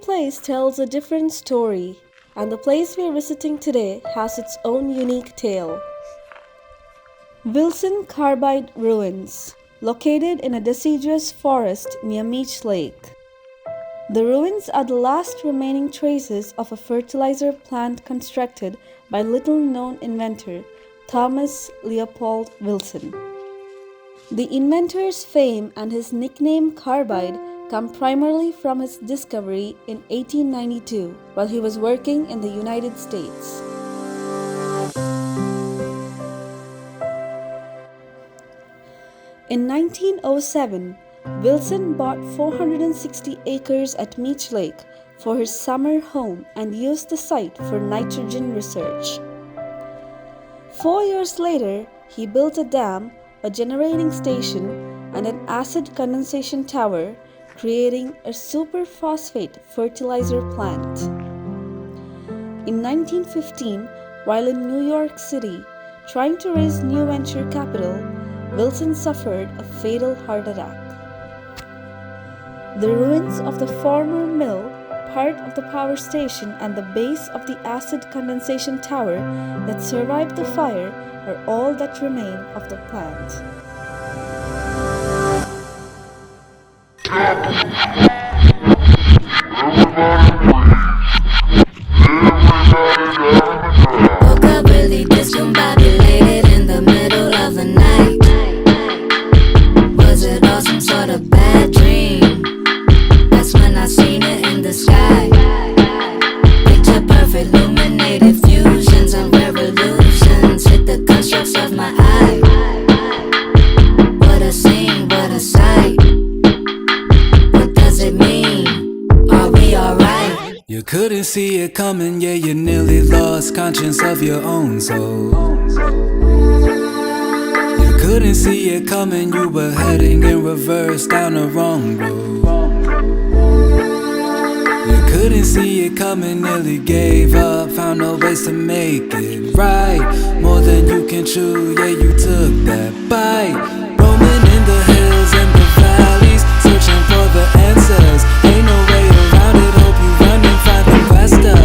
place tells a different story, and the place we are visiting today has its own unique tale. Wilson Carbide Ruins, located in a deciduous forest near Meech Lake. The ruins are the last remaining traces of a fertilizer plant constructed by little-known inventor Thomas Leopold Wilson. The inventor's fame and his nickname Carbide come primarily from his discovery in 1892 while he was working in the United States. In 1907, Wilson bought 460 acres at Meech Lake for his summer home and used the site for nitrogen research. 4 years later, he built a dam, a generating station, and an acid condensation tower, creating a superphosphate fertilizer plant. In 1915, while in New York City, trying to raise new venture capital, Wilson suffered a fatal heart attack. The ruins of the former mill, part of the power station, and the base of the acid condensation tower that survived the fire are all that remain of the plant. Woke up really discombobulated in the middle of the night. Was it all some sort of bad dream? That's when I seen it in the sky. Picture perfect, illuminated fusions and revolutions hit the constructs of my eye. What a scene, what a sight. What does it mean? Are we alright? You couldn't see it coming, yeah, you nearly lost conscience of your own soul. You couldn't see it coming, you were heading in reverse down the wrong road. You couldn't see it coming, nearly gave up, found no ways to make it right. More than you can chew, yeah, you took that bite. Roaming in the hills and the valleys, searching for the answers. Ain't no way around it, hope you run and find the faster.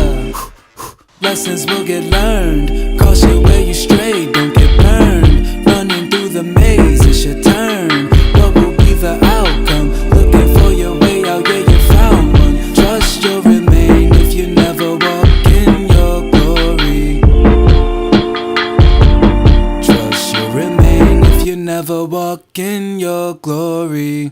Lessons will get learned, caution where you stray, don't get burned. Running through the maze, it's your turn. What will be the outcome? Looking for your way out, yeah, you found one. Trust you'll remain if you never walk in your glory. Trust you'll remain if you never walk in your glory.